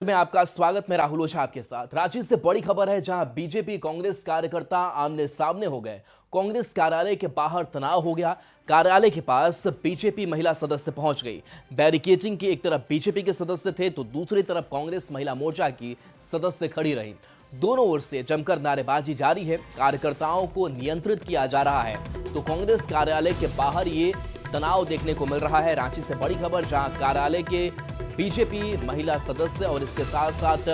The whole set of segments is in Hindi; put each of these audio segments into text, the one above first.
में आपका स्वागत। मैं राहुल ओझा आपके साथ। रांची से बड़ी खबर है, जहां बीजेपी कांग्रेस कार्यकर्ता आमने सामने हो गए। कांग्रेस कार्यालय के बाहर तनाव हो गया। कार्यालय के पास बीजेपी महिला सदस्य पहुंच गई। बैरिकेडिंग की एक तरफ बीजेपी के सदस्य थे तो दूसरी तरफ कांग्रेस महिला मोर्चा की सदस्य खड़ी रही। दोनों ओर से जमकर नारेबाजी जारी है। कार्यकर्ताओं को नियंत्रित किया जा रहा है तो कांग्रेस कार्यालय के बाहर ये तनाव देखने को मिल रहा है। रांची से बड़ी खबर, जहां कार्यालय के बीजेपी महिला सदस्य और इसके साथ साथ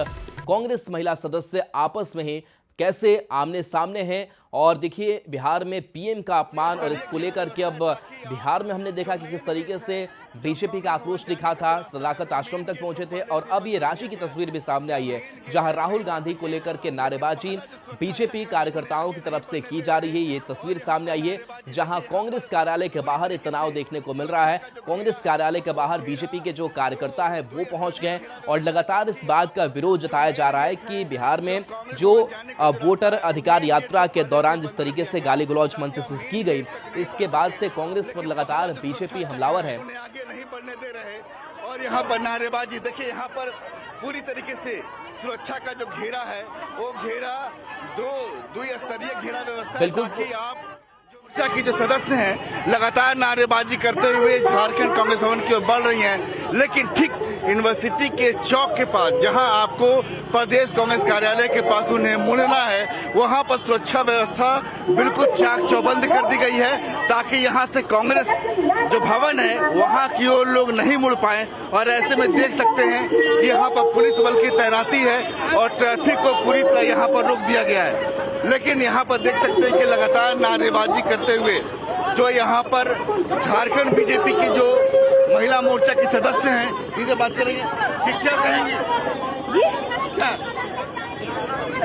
कांग्रेस महिला सदस्य आपस में ही कैसे आमने सामने हैं। और देखिए, बिहार में पीएम का अपमान और इसको लेकर के अब बिहार में हमने देखा कि किस तरीके से बीजेपी का आक्रोश दिखा था, सदाकत आश्रम तक पहुंचे थे। और अब ये रांची की तस्वीर भी सामने आई है, जहां राहुल गांधी को लेकर के नारेबाजी बीजेपी कार्यकर्ताओं की तरफ से की जा रही है। ये तस्वीर सामने आई है, जहां कांग्रेस कार्यालय के बाहर ये तनाव देखने को मिल रहा है। कांग्रेस कार्यालय के बाहर बीजेपी के जो कार्यकर्ता है वो पहुंच गए और लगातार इस बात का विरोध जताया जा रहा है कि बिहार में जो वोटर अधिकार यात्रा के दौरान जिस तरीके से गाली गलौज मंच से की गई, इसके बाद से कांग्रेस पर लगातार बीजेपी हमलावर है। आगे नहीं बढ़ने दे रहे और यहाँ पर नारेबाजी देखिए, यहाँ पर पूरी तरीके से सुरक्षा का जो घेरा है वो घेरा दो स्तरीय घेरा व्यवस्था है, ताकि आप मोर्चा की जो सदस्य हैं लगातार नारेबाजी करते हुए झारखंड कांग्रेस भवन की ओर बढ़ रही हैं। लेकिन ठीक यूनिवर्सिटी के चौक के पास, जहां आपको प्रदेश कांग्रेस कार्यालय के पास उन्हें मुड़ना है, वहां पर सुरक्षा व्यवस्था बिल्कुल चाक चौबंद कर दी गई है, ताकि यहां से कांग्रेस जो भवन है वहां की ओर लोग नहीं मुड़ पाए। और ऐसे में देख सकते हैं कि यहाँ पर पुलिस बल की तैनाती है और ट्रैफिक को पूरी तरह यहाँ पर रोक दिया गया है। लेकिन यहाँ पर देख सकते हैं कि लगातार नारेबाजी करते हुए जो यहाँ पर झारखंड बीजेपी की जो महिला मोर्चा की सदस्य हैं, सीधे बात करेंगे कि क्या कहेंगे जी। क्या?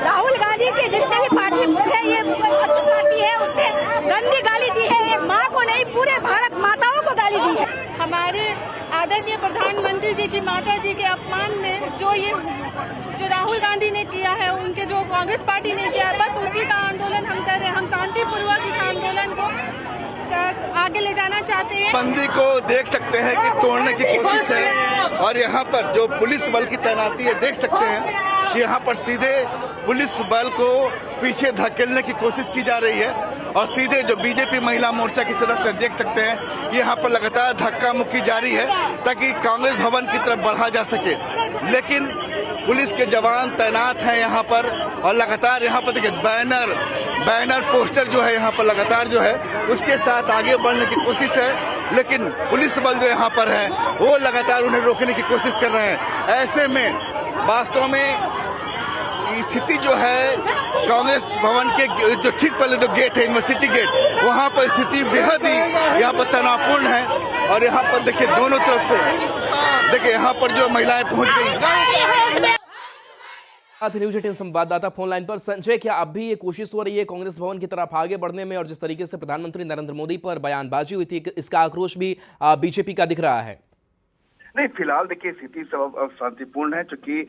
राहुल गांधी के जितने भी पार्टी है, ये अच्छी पार्टी है, उसने गंदी गाली दी है। एक माँ को नहीं, पूरे भारत माताओं को गाली दी है। हमारे आदरणीय प्रधानमंत्री जी की माता जी के अपमान में जो राहुल गांधी ने किया है, उनके जो कांग्रेस पार्टी ने किया है, बस उसी का आंदोलन हम कर रहे हैं। हम शांतिपूर्वक इस आंदोलन को आगे ले जाना चाहते हैं। बंदी को देख सकते हैं कि तोड़ने की कोशिश है और यहाँ पर जो पुलिस बल की तैनाती है, देख सकते हैं कि यहाँ पर सीधे पुलिस बल को पीछे धकेलने की कोशिश की जा रही है। और सीधे जो बीजेपी महिला मोर्चा की सदस्य देख सकते हैं कि यहाँ पर लगातार धक्का मुक्की जारी है, ताकि कांग्रेस भवन की तरफ बढ़ा जा सके। लेकिन पुलिस के जवान तैनात हैं यहाँ पर और लगातार यहाँ पर देखिए बैनर पोस्टर जो है यहाँ पर लगातार जो है उसके साथ आगे बढ़ने की कोशिश है। लेकिन पुलिस बल जो यहाँ पर है वो लगातार उन्हें रोकने की कोशिश कर रहे हैं। ऐसे में वास्तव में स्थिति जो है कांग्रेस भवन के जो ठीक पहले जो गेट है, यूनिवर्सिटी गेट, वहाँ पर स्थिति बेहद ही यहाँ पर तनावपूर्ण है। और यहाँ पर देखिए दोनों तरफ से देखिए यहाँ पर जो महिलाएं पहुँच गई। न्यूज 18 संवाददाता फोन लाइन पर। संजय, क्या अब भी ये कोशिश हो रही है कांग्रेस भवन की तरफ आगे बढ़ने में? और जिस तरीके से प्रधानमंत्री नरेंद्र मोदी पर बयानबाजी हुई थी, इसका आक्रोश भी बीजेपी का दिख रहा है? नहीं, फिलहाल देखिए स्थिति सब शांतिपूर्ण है, क्योंकि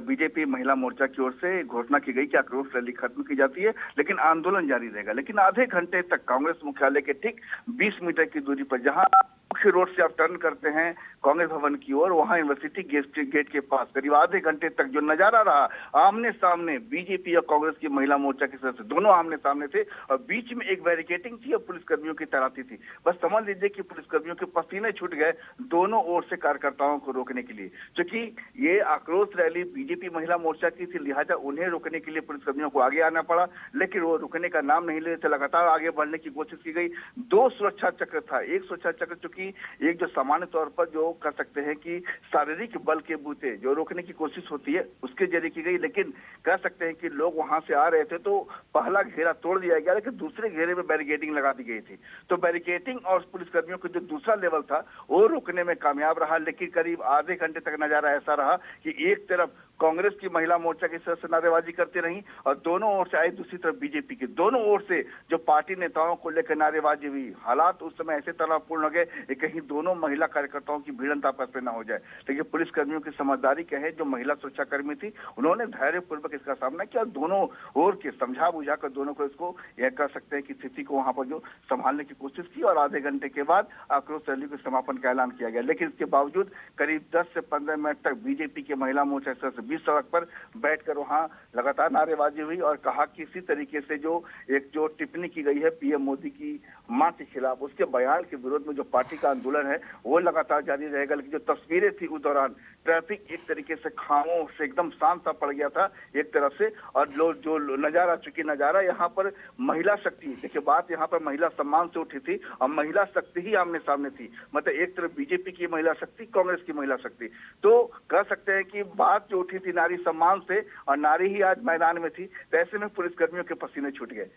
बीजेपी महिला मोर्चा की ओर से घोषणा की गई कि आक्रोश रैली खत्म की जाती है, लेकिन आंदोलन जारी रहेगा। लेकिन आधे घंटे तक कांग्रेस मुख्यालय के ठीक 20 मीटर की दूरी पर, जहां मुख्य रोड से आप टर्न करते हैं कांग्रेस भवन की ओर, वहां यूनिवर्सिटी गेट के पास करीब आधे घंटे तक जो नजारा रहा, आमने सामने बीजेपी और कांग्रेस की महिला मोर्चा के सदस्य दोनों आमने सामने थे और बीच में एक बैरिकेडिंग थी और पुलिसकर्मियों की तैनाती थी। बस समझ लीजिए कि पुलिसकर्मियों के पसीने छूट गए दोनों ओर से कार्यकर्ताओं को रोकने के लिए, क्योंकि ये आक्रोश रैली बीजेपी महिला मोर्चा की थी, लिहाजा उन्हें रोकने के लिए पुलिसकर्मियों को आगे आना पड़ा। लेकिन वो रुकने का नाम नहीं ले रहे थे, लगातार आगे बढ़ने की कोशिश की गई। 2 सुरक्षा चक्र था। एक सुरक्षा चक्र चूंकि एक जो सामान्य तौर पर जो कर सकते हैं कि शारीरिक बल के बूते जो रोकने की कोशिश होती है उसके जरिए की गई, लेकिन कह सकते हैं कि लोग वहां से आ रहे थे तो पहला घेरा तोड़ दिया गया, लेकिन दूसरे घेरे में बैरिकेडिंग लगा दी गई थी। तो बैरिकेडिंग और पुलिसकर्मियों का जो दूसरा लेवल था वो रोकने में कामयाब रहा। लेकिन करीब आधे घंटे तक नजारा ऐसा रहा कि एक तरफ कांग्रेस की महिला मोर्चा के सदस्य नारेबाजी करते रही और दोनों ओर से आई, दूसरी तरफ बीजेपी की, दोनों ओर से जो पार्टी नेताओं को लेकर नारेबाजी हुई। हालात उस समय ऐसे तनावपूर्ण हो गए, कि कहीं दोनों महिला कार्यकर्ताओं की भिड़ंत आपस में ना हो जाए। लेकिन पुलिस कर्मियों की समझदारी क्या है, जो महिला सुरक्षा कर्मी थी उन्होंने धैर्यपूर्वक इसका सामना किया, दोनों ओर के समझा बुझाकर दोनों को इसको यह कह सकते हैं कि स्थिति को वहां पर जो संभालने की कोशिश की और आधे घंटे के बाद आक्रोश रैली के समापन का ऐलान किया गया। लेकिन इसके बावजूद करीब 10 से 15 मिनट तक बीजेपी के महिला मोर्चा सदस्य बीच सड़क पर बैठकर वहां लगातार नारेबाजी हुई और कहा कि इसी तरीके से जो टिप्पणी की गई है पीएम मोदी की मां के खिलाफ, उसके बयान के विरोध में जो पार्टी का आंदोलन है वो लगातार जारी रहेगा। लेकिन जो तस्वीरें थी उस दौरान ट्रैफिक एक तरीके से खामोश से एकदम शांत सा पड़ गया था एक तरफ से, और जो नजारा, चूंकि नजारा यहाँ पर महिला शक्ति, देखिए बात यहाँ पर महिला सम्मान से उठी थी और महिला शक्ति ही आमने सामने थी। मतलब एक तरफ बीजेपी की महिला शक्ति, कांग्रेस की महिला शक्ति, तो कह सकते हैं कि बात जो उठी थी नारी सम्मान से और नारी ही आज मैदान में थी। तो ऐसे में पुलिस कर्मियों के पसीने छूट गए।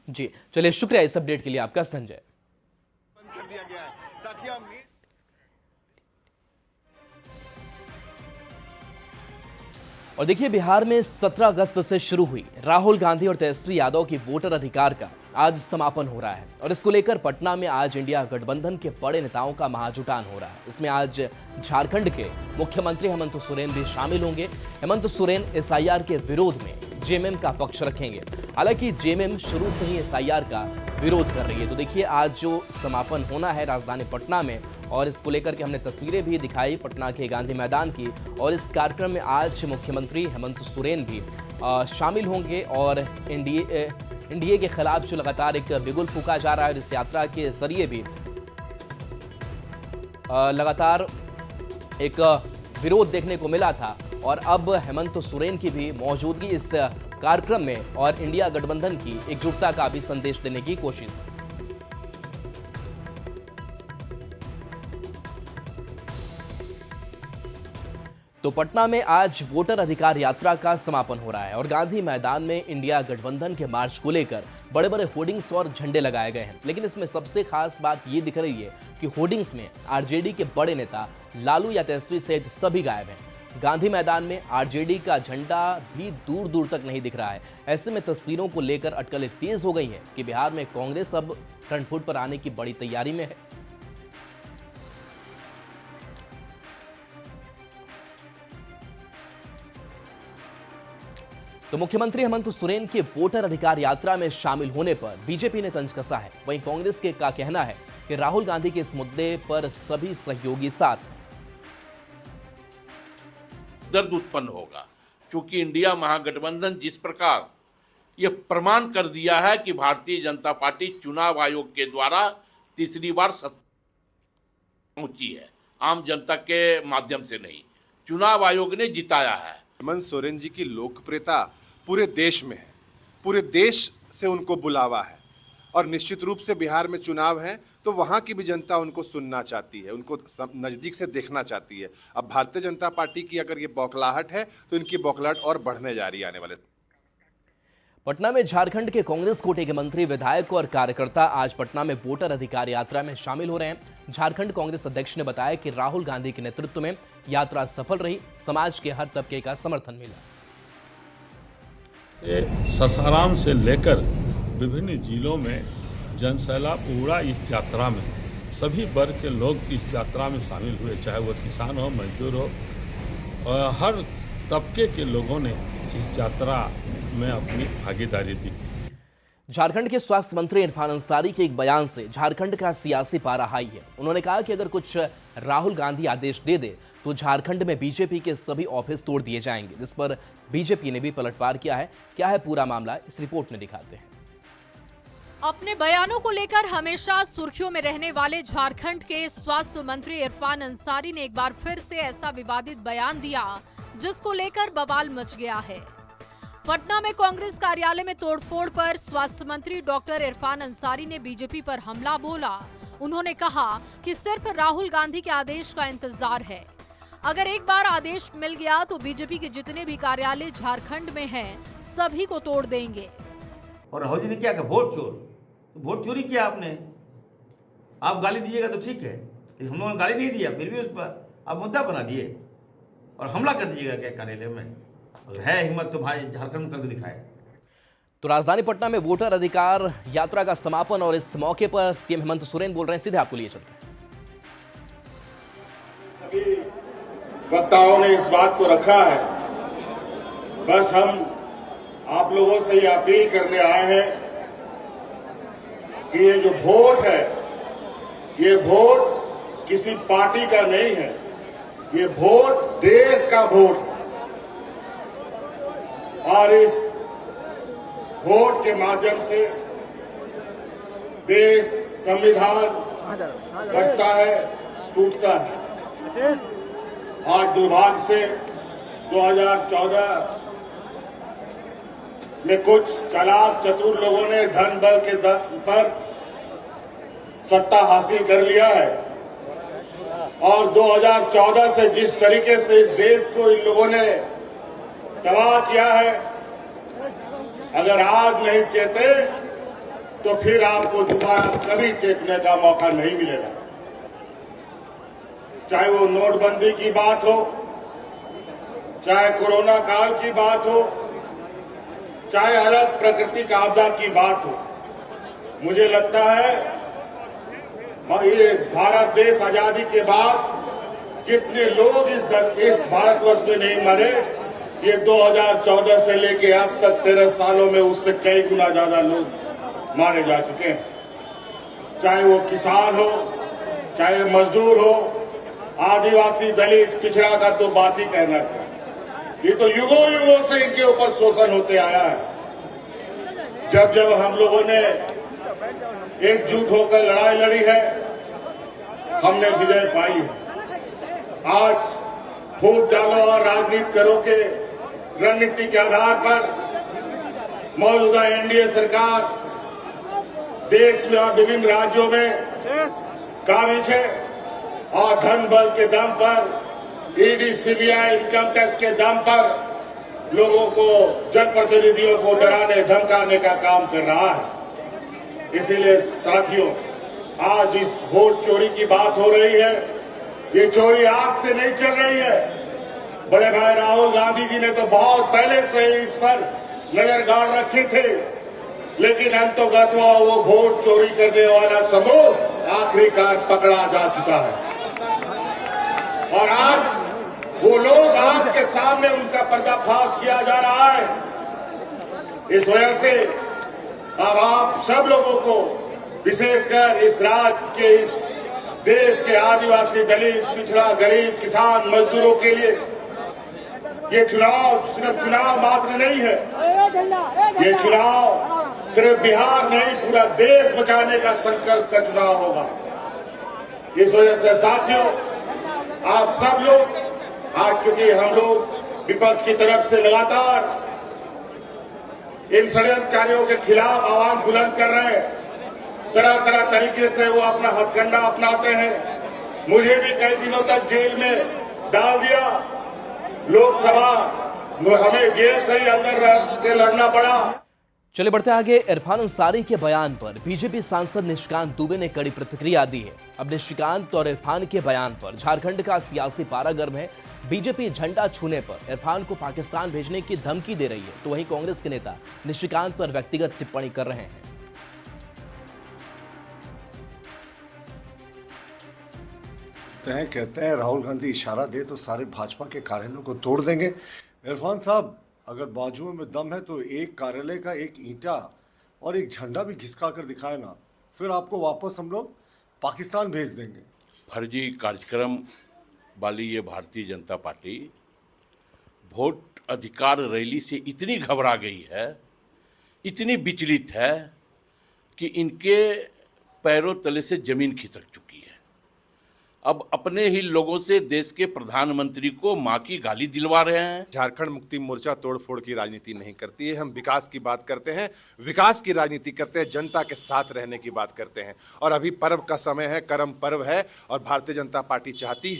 जी चलिए, शुक्रिया इस अपडेट के लिए आपका संजय। बंद कर दिया गया है ताकि हम और देखिए, बिहार में 17 अगस्त से शुरू हुई राहुल गांधी और तेजस्वी यादव की वोटर अधिकार का आज समापन हो रहा है और इसको लेकर पटना में आज इंडिया गठबंधन के बड़े नेताओं का महाजुटान हो रहा है। इसमें आज झारखंड के मुख्यमंत्री हेमंत सोरेन भी शामिल होंगे। हेमंत सोरेन एसआईआर के विरोध में जेएमएम का पक्ष रखेंगे। हालांकि जेएमएम शुरू से ही एसआईआर का विरोध कर रही है। तो देखिए, आज जो समापन होना है राजधानी पटना में, और इसको लेकर के हमने तस्वीरें भी दिखाई पटना के गांधी मैदान की, और इस कार्यक्रम में आज मुख्यमंत्री हेमंत सोरेन भी शामिल होंगे और एनडीए के खिलाफ जो लगातार एक बिगुल फूंका जा रहा है, इस यात्रा के जरिए भी लगातार एक विरोध देखने को मिला था और अब हेमंत सोरेन की भी मौजूदगी इस कार्यक्रम में और इंडिया गठबंधन की एकजुटता का भी संदेश देने की कोशिश। तो पटना में आज वोटर अधिकार यात्रा का समापन हो रहा है और गांधी मैदान में इंडिया गठबंधन के मार्च को लेकर बड़े बड़े होर्डिंग्स और झंडे लगाए गए हैं। लेकिन इसमें सबसे खास बात ये दिख रही है कि होर्डिंग्स में आरजेडी के बड़े नेता लालू या तेजस्वी सहित सभी गायब हैं। गांधी मैदान में आरजेडी का झंडा भी दूर दूर तक नहीं दिख रहा है। ऐसे में तस्वीरों को लेकर अटकलें तेज हो गई हैं कि बिहार में कांग्रेस अब फ्रंट फुट पर आने की बड़ी तैयारी में है। तो मुख्यमंत्री हेमंत सोरेन के वोटर अधिकार यात्रा में शामिल होने पर बीजेपी ने तंज कसा है। वहीं कांग्रेस के का कहना है कि राहुल गांधी के इस मुद्दे पर सभी सहयोगी साथ दर्द उत्पन्न होगा, क्योंकि इंडिया महागठबंधन जिस प्रकार यह प्रमाण कर दिया है कि भारतीय जनता पार्टी चुनाव आयोग के द्वारा तीसरी बार पहुंची है, आम जनता के माध्यम से नहीं, चुनाव आयोग ने जिताया है। हेमंत सोरेन जी की लोकप्रियता पूरे देश में है, पूरे देश से उनको बुलावा है और निश्चित रूप से बिहार में चुनाव है तो वहाँ की भी जनता उनको सुनना चाहती है, उनको नज़दीक से देखना चाहती है। अब भारतीय जनता पार्टी की अगर ये बौखलाहट है तो इनकी बौखलाहट और बढ़ने जा रही है आने वाले। पटना में झारखंड के कांग्रेस कोटे के मंत्री, विधायक और कार्यकर्ता आज पटना में वोटर अधिकार यात्रा में शामिल हो रहे हैं। झारखंड कांग्रेस अध्यक्ष ने बताया कि राहुल गांधी के नेतृत्व में यात्रा सफल रही, समाज के हर तबके का समर्थन मिला। सासाराम से लेकर विभिन्न जिलों में जनसैलाब उमड़ा इस यात्रा में। सभी वर्ग के लोग इस यात्रा में शामिल हुए, चाहे वो किसान हो, मजदूर हो, और हर तबके के लोगों ने इस यात्रा में अपनी भागीदारी दी। झारखंड के स्वास्थ्य मंत्री इरफान अंसारी के एक बयान से झारखंड का सियासी पारा हाई है। उन्होंने कहा कि अगर कुछ राहुल गांधी आदेश दे दे तो झारखंड में बीजेपी के सभी ऑफिस तोड़ दिए जाएंगे, जिस पर बीजेपी ने भी पलटवार किया है। क्या है पूरा मामला, इस रिपोर्ट में दिखाते हैं। अपने बयानों को लेकर हमेशा सुर्खियों में रहने वाले झारखंड के स्वास्थ्य मंत्री इरफान अंसारी ने एक बार फिर से ऐसा विवादित बयान दिया जिसको लेकर बवाल मच गया है। पटना में कांग्रेस कार्यालय में तोड़फोड़ पर स्वास्थ्य मंत्री डॉक्टर इरफान अंसारी ने बीजेपी पर हमला बोला। उन्होंने कहा कि सिर्फ राहुल गांधी के आदेश का इंतजार है, अगर एक बार आदेश मिल गया तो बीजेपी के जितने भी कार्यालय झारखंड में हैं सभी को तोड़ देंगे। और राहुल जी ने क्या कहा, वोट चोर। वोट चोरी किया आपने, आप गाली दीजिएगा तो ठीक है, हम लोगों ने गाली नहीं दिया, फिर भी उस पर आप मुद्दा बना दिए और हमला कर दीजिएगा क्या कार्यालय में। है हिम्मत तो भाई झारखंड करके दिखाए। तो राजधानी पटना में वोटर अधिकार यात्रा का समापन और इस मौके पर सीएम हेमंत सोरेन बोल रहे हैं, सीधे आपको लिए चलते हैं। वक्ताओं ने इस बात को रखा है। बस हम आप लोगों से ये अपील करने आए हैं कि ये जो वोट है, ये वोट किसी पार्टी का नहीं है, ये वोट देश का वोट है। और इस वोट के माध्यम से देश, संविधान बचता है, टूटता है। और दुर्भाग्य से 2014 में कुछ चालाक चतुर लोगों ने धन बल के दम पर सत्ता हासिल कर लिया है। और 2014 से जिस तरीके से इस देश को इन लोगों ने तबाह किया है, अगर आज नहीं चेते तो फिर आपको दोबारा कभी चेतने का मौका नहीं मिलेगा। चाहे वो नोटबंदी की बात हो, चाहे कोरोना काल की बात हो, चाहे अलग प्राकृतिक आपदा की बात हो। मुझे लगता है ये भारत देश आजादी के बाद जितने लोग इस भारतवर्ष में नहीं मरे, ये 2014 से लेके अब तक 13 सालों में उससे कई गुना ज्यादा लोग मारे जा चुके हैं। चाहे वो किसान हो, चाहे मजदूर हो, आदिवासी, दलित, पिछड़ा का तो बात ही कहना था। ये तो युगों युगों से इनके ऊपर शोषण होते आया है। जब जब हम लोगों ने एकजुट होकर लड़ाई लड़ी है, हमने विजय पाई है। आज वोट डालो और राजनीति करो के रणनीति के आधार पर मौजूदा एनडीए सरकार देश में और विभिन्न राज्यों में काबिज है और धन बल के दम पर, ईडी, सीबीआई, इनकम टैक्स के दम पर लोगों को, जनप्रतिनिधियों को डराने धमकाने का काम कर रहा है। इसीलिए साथियों, आज इस वोट चोरी की बात हो रही है, ये चोरी आज से नहीं चल रही है। बड़े भाई राहुल गांधी जी ने तो बहुत पहले से ही इस पर नजर गाड़ रखी थी, लेकिन अंतोगत्वा वो वोट चोरी करने वाला समूह आखिरकार पकड़ा जा चुका है। और आज वो लोग आपके सामने उनका पर्दाफाश किया जा रहा है। इस वजह से अब आप सब लोगों को, विशेषकर इस राज्य के, इस देश के आदिवासी, दलित, पिछड़ा, गरीब, किसान, मजदूरों के लिए ये चुनाव सिर्फ चुनाव मात्र नहीं है। ये चुनाव सिर्फ बिहार नहीं, पूरा देश बचाने का संकल्प का चुनाव होगा। इस वजह से साथियों, आप सब लोग आज, क्योंकि हम लोग विपक्ष की तरफ से लगातार इन षड्यंत्रकारियों के खिलाफ आवाज बुलंद कर रहे हैं, तरह तरह तरीके से वो अपना हथकंडा अपनाते हैं। मुझे भी कई दिनों तक जेल में डाल दिया, लोकसभा हमें जेल से ही अंदर रह के लड़ना पड़ा। चले बढ़ते आगे। इरफान अंसारी के बयान पर बीजेपी सांसद निशिकांत दुबे ने कड़ी प्रतिक्रिया दी है। अब निशिकांत और इरफान के बयान पर झारखंड का सियासी पारा गर्म है। बीजेपी झंडा छूने पर इरफान को पाकिस्तान भेजने की धमकी दे रही है, तो वहीं कांग्रेस के नेता निशिकांत पर व्यक्तिगत टिप्पणी कर रहे हैं। कहते हैं राहुल गांधी इशारा दे तो सारे भाजपा के कार्यालयों को तोड़ देंगे। इरफान साहब, अगर बाजुओं में दम है तो एक कार्यालय का एक ईंटा और एक झंडा भी घिसका कर दिखाए ना, फिर आपको वापस हम लोग पाकिस्तान भेज देंगे। फर्जी कार्यक्रम वाली ये भारतीय जनता पार्टी वोट अधिकार रैली से इतनी घबरा गई है, इतनी विचलित है कि इनके पैरों तले से जमीन खिसक चुकी है। अब अपने ही लोगों से देश के प्रधानमंत्री को मां की गाली दिलवा रहे हैं। झारखंड मुक्ति मोर्चा तोड़फोड़ की राजनीति नहीं करती है। हम विकास की बात करते हैं, विकास की राजनीति करते हैं, जनता के साथ रहने की बात करते हैं। और अभी पर्व का समय है, करम पर्व है, और भारतीय जनता पार्टी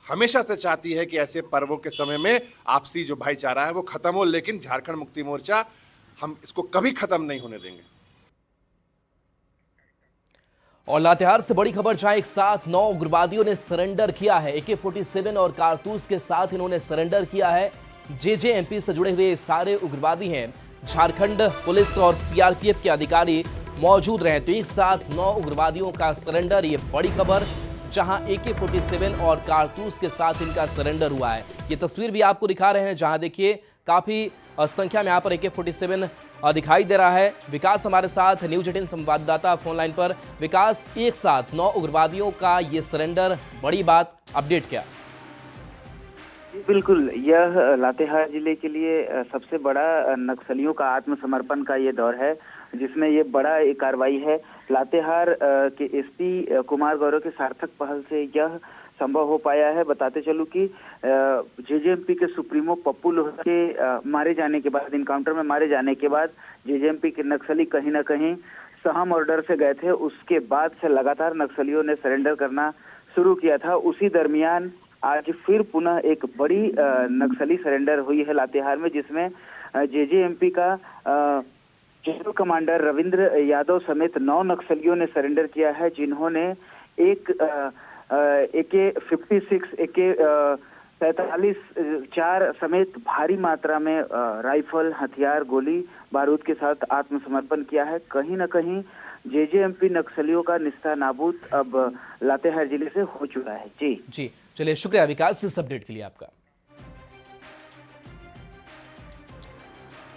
हमेशा से चाहती है कि ऐसे पर्वों के समय में आपसी जो भाईचारा है वो खत्म हो, लेकिन झारखंड मुक्ति मोर्चा हम इसको कभी खत्म नहीं होने देंगे। और लातेहार से बड़ी खबर, जहां एक साथ 9 उग्रवादियों ने सरेंडर किया है। AK-47 और कारतूस के साथ इन्होंने सरेंडर किया है। JJMP से जुड़े हुए सारे उग्रवादी हैं। झारखंड पुलिस और CRPF के अधिकारी मौजूद रहे, तो एक साथ 9 उग्रवादियों का सरेंडर, ये बड़ी खबर। जहां AK-47 और कारतूस के साथ इनका सरेंडर हुआ है। ये तस्वीर भी आपको दिखा रहे हैं, जहां देखिए काफी संख्या में यहाँ पर AK-47 दिखाई दे रहा है। विकास हमारे साथ न्यूज 18 संवाददाता फोन लाइन पर। विकास, एक साथ 9 उग्रवादियों का ये सरेंडर, बड़ी बात, अपडेट क्या? बिल्कुल, यह लातेहार जिले के लिए सबसे बड़ा नक्सलियों का आत्मसमर्पण का ये दौर है, जिसमें ये बड़ा एक कार्रवाई है। लातेहार के SP कुमार गौरव के सार्थक पहल से यह संभव हो पाया है। बताते चलूं कि JJMP के सुप्रीमो पप्पू लोहरा के मारे जाने के बाद, इनकाउंटर में मारे जाने के बाद JJMP के नक्सली कहीं ना कहीं सहम और डर से गए थे। उसके बाद से लगातार नक्सलियों ने सरेंडर करना शुरू किया था। उसी दरमियान आज फिर पुनः एक बड़ी नक्सली सरेंडर हुई है लातेहार में, जिसमें JJMP का जनरल कमांडर रविंद्र यादव समेत 9 नक्सलियों ने सरेंडर किया है, जिन्होंने एक AK-56, AK-47 4 समेत भारी मात्रा में राइफल, हथियार, गोली बारूद के साथ आत्मसमर्पण किया है। कहीं न कहीं JJMP नक्सलियों का निस्ता नाबूद अब लातेहार जिले से हो चुका है। जी, चलिए, शुक्रिया विकास इस अपडेट के लिए आपका।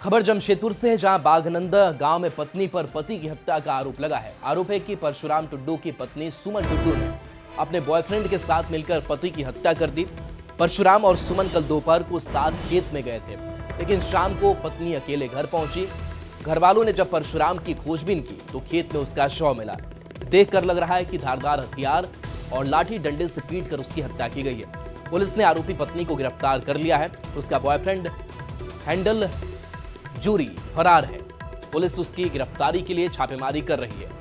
खबर जमशेदपुर से है, जहां बाघनंदा गांव में पत्नी पर पति की हत्या का आरोप लगा है। आरोप है कि परशुराम टुड्डू की पत्नी सुमन टुड्डू ने अपने बॉयफ्रेंड के साथ मिलकर पति की हत्या कर दी। परशुराम और सुमन कल दोपहर को साथ खेत में गए थे, लेकिन शाम को पत्नी अकेले घर पहुंची। घर वालों ने जब परशुराम की खोजबीन की तो खेत में उसका शव मिला। देखकर लग रहा है कि धारदार हथियार और लाठी डंडे से पीटकर उसकी हत्या की गई है। पुलिस ने आरोपी पत्नी को गिरफ्तार कर लिया है। उसका बॉयफ्रेंड हैंडल जूरी फरार है। पुलिस उसकी गिरफ्तारी के लिए छापेमारी कर रही है।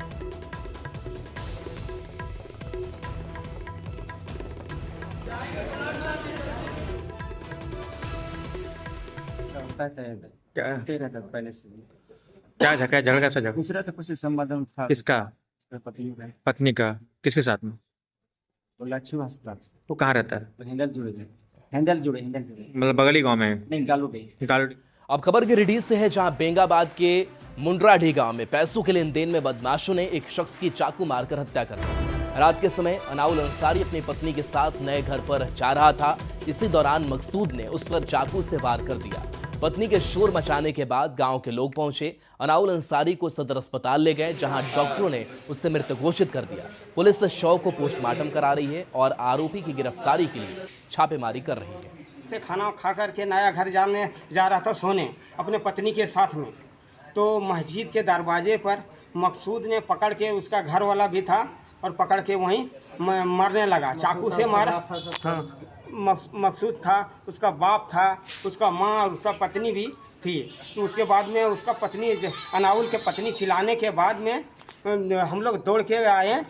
क्या झगड़ा कैसा झगड़ा? दूसरा से कुछ संबंध था। किसका? पत्नी का। किसके साथ में? लक्ष्मी हंसता। वो कहाँ रहता है? हैंडल जुड़े मतलब बगली गांव में? नहीं, गालू। अब खबर गिरिडीह से है, जहां बेंगाबाद के मुंड्राढी गांव में पैसों के लेन देन में बदमाशों ने एक शख्स की चाकू मारकर हत्या कर दी। रात के समय अनाउल अंसारी अपनी पत्नी के साथ नए घर पर जा रहा था। इसी दौरान मकसूद ने उस पर चाकू से वार कर दिया। पत्नी के शोर मचाने के बाद गांव के लोग पहुंचे। अनाउल अंसारी को सदर अस्पताल ले गए, जहां डॉक्टरों ने उसे मृत घोषित कर दिया। पुलिस शव को पोस्टमार्टम करा रही है और आरोपी की गिरफ्तारी के लिए छापेमारी कर रही है। से खाना खा करके नया घर जाने जा रहा था सोने अपने पत्नी के साथ में, तो मस्जिद के दरवाजे पर मकसूद ने पकड़ के, उसका घर वाला भी था, और पकड़ के वहीं मारने लगा, चाकू से मारा। मकसूद था, उसका बाप था, उसका माँ और उसका पत्नी भी थी। तो उसके बाद में उसका पत्नी, अनाउल के पत्नी चिल्लाने के बाद में हम लोग दौड़ के आए।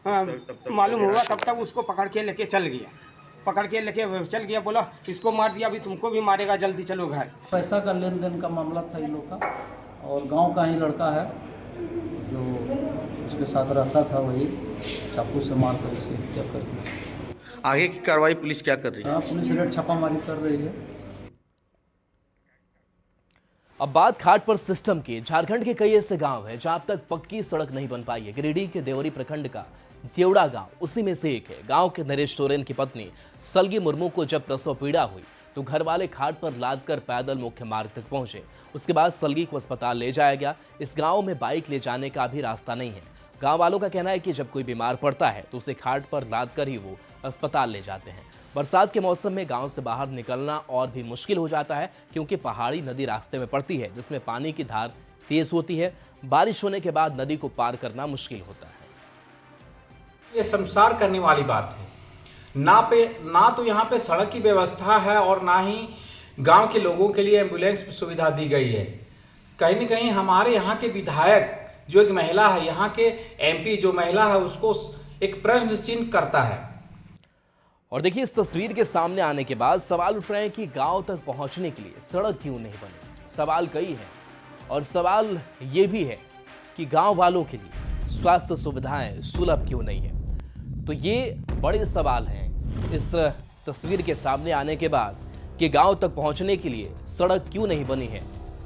मालूम हुआ तब तक उसको पकड़ के लेके चल गया। बोला इसको मार दिया, अभी तुमको भी मारेगा, जल्दी चलो घर। पैसा का लेन देन का मामला था इन लोग का, और गांव का ही लड़का है जो उसके साथ रहता था, वही चाकू से मारकर उसकी हत्या कर दी। आगे की कार्रवाई पुलिस क्या कर रही है? पुलिस रेड छापामारी कर रही है। अब बात खाट पर सिस्टम की। झारखंड के कई ऐसे गांव हैं जहां अब तक पक्की सड़क नहीं बन पाई है। गिरिडीह के देवरी प्रखंड का जेवड़ा गांव उसी में से एक है। गांव के नरेश सोरेन की पत्नी सलगी मुर्मू को जब प्रसव पीड़ा हुई तो घर वाले खाट पर लादकर पैदल मुख्य मार्ग तक पहुंचे। उसके बाद सलगी को अस्पताल ले जाया गया। इस गांव में बाइक ले जाने का भी रास्ता नहीं है। गांव वालों का कहना है कि जब कोई बीमार पड़ता है तो उसे खाट पर लादकर ही वो अस्पताल ले जाते हैं। बरसात के मौसम में गांव से बाहर निकलना और भी मुश्किल हो जाता है, क्योंकि पहाड़ी नदी रास्ते में पड़ती है, जिसमें पानी की धार तेज होती है। बारिश होने के बाद नदी को पार करना मुश्किल होता है। ये शर्मसार करने वाली बात है। ना तो यहाँ पे सड़क की व्यवस्था है और ना ही गांव के लोगों के लिए एम्बुलेंस सुविधा दी गई है। कहीं न कहीं हमारे यहाँ के विधायक जो एक महिला है, यहाँ के MP जो महिला है, उसको एक प्रश्न चिन्ह करता है। और देखिए, इस तस्वीर के सामने आने के बाद सवाल उठ रहे हैं कि गांव तक पहुंचने के लिए सड़क क्यों नहीं बनी। सवाल कई हैं, और सवाल ये भी है कि गांव वालों के लिए स्वास्थ्य सुविधाएं सुलभ क्यों नहीं है। तो ये बड़े सवाल हैं इस तस्वीर के सामने आने के बाद कि गांव तक पहुंचने के लिए सड़क क्यों नहीं बनी है,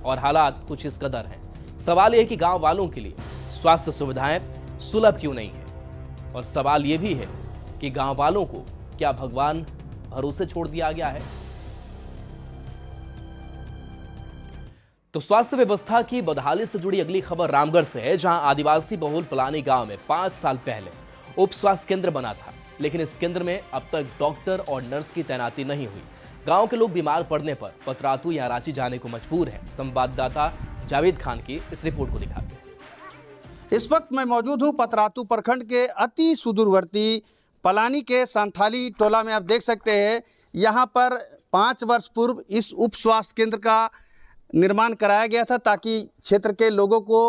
और हालात कुछ इस कदर हैं। सवाल यह है कि गांव वालों के लिए स्वास्थ्य सुविधाएं सुलभ क्यों नहीं है, और सवाल ये भी है कि गांव वालों को क्या भगवान भरोसे छोड़ दिया गया है? तो स्वास्थ्य व्यवस्था की बदहाली से जुड़ी अगली खबर रामगढ़ से है, जहां आदिवासी बहुल पलानी गांव में 5 साल पहले उप स्वास्थ्य केंद्र बना था, लेकिन इस केंद्र में अब तक डॉक्टर और नर्स की तैनाती नहीं हुई। गांव के लोग बीमार पड़ने पर पतरातू या रांची जाने को मजबूर हैं। संवाददाता जावेद खान की इस रिपोर्ट को दिखाते हैं। इस वक्त मैं मौजूद हूं पतरातू प्रखंड के अति सुदूरवर्ती पलानी के संथाली टोला में। आप देख सकते हैं यहाँ पर 5 वर्ष पूर्व इस उप स्वास्थ्य केंद्र का निर्माण कराया गया था ताकि क्षेत्र के लोगों को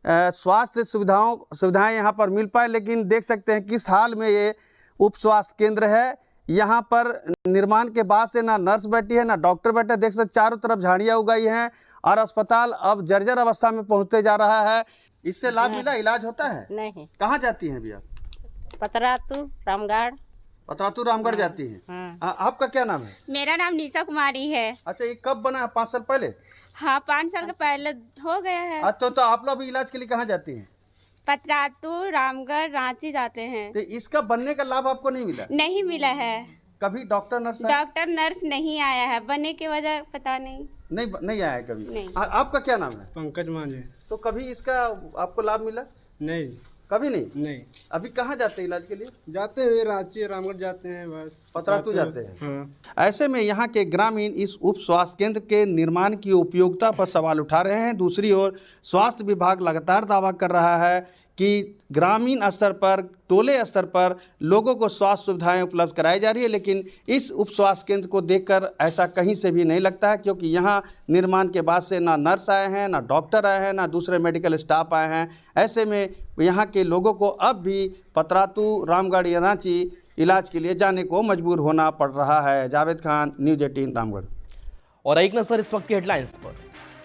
स्वास्थ्य सुविधाएं यहाँ पर मिल पाए। लेकिन देख सकते हैं किस हाल में ये उप स्वास्थ्य केंद्र है। यहाँ पर निर्माण के बाद से ना नर्स बैठी है ना डॉक्टर बैठे। देख सकते चारों तरफ झाड़ियाँ उगाई हैं और अस्पताल अब जर्जर अवस्था में पहुँचते जा रहा है। इससे लाभ मिला, इलाज होता है? नहीं। कहाँ जाती हैं भैया? पतरातू रामगढ़। पतरातू रामगढ़ जाती हैं। आपका क्या नाम है? मेरा नाम निशा कुमारी है। अच्छा, ये कब बना है? 5 साल पहले? हाँ, 5 साल के पहले हो गया है। तो आप लोग अभी इलाज के लिए कहाँ जाती हैं? पतरातू रामगढ़ रांची जाते हैं। तो इसका बनने का लाभ आपको नहीं मिला? नहीं मिला है। कभी डॉक्टर नर्स? डॉक्टर नर्स नहीं आया है, बनने की वजह पता नहीं आया है कभी। नहीं। आपका क्या नाम है? पंकज मांझी। तो कभी इसका आपको लाभ मिला? नहीं, कभी नहीं। नहीं। अभी कहाँ जाते हैं इलाज के लिए? जाते हुए रांची रामगढ़ जाते हैं, बस पतरातू जाते हैं। हाँ। ऐसे में यहाँ के ग्रामीण इस उप स्वास्थ्य केंद्र के निर्माण की उपयोगिता पर सवाल उठा रहे हैं। दूसरी ओर स्वास्थ्य विभाग लगातार दावा कर रहा है कि ग्रामीण स्तर पर, टोले स्तर पर लोगों को स्वास्थ्य सुविधाएं उपलब्ध कराई जा रही है। लेकिन इस उप स्वास्थ्य केंद्र को देखकर ऐसा कहीं से भी नहीं लगता है, क्योंकि यहाँ निर्माण के बाद से ना नर्स आए हैं, ना डॉक्टर आए हैं, ना दूसरे मेडिकल स्टाफ आए हैं। ऐसे में यहाँ के लोगों को अब भी पतरातू, रामगढ़ या रांची इलाज के लिए जाने को मजबूर होना पड़ रहा है। जावेद खान, न्यूज़ 18 रामगढ़। और एक नजर इस वक्त की हेडलाइंस पर।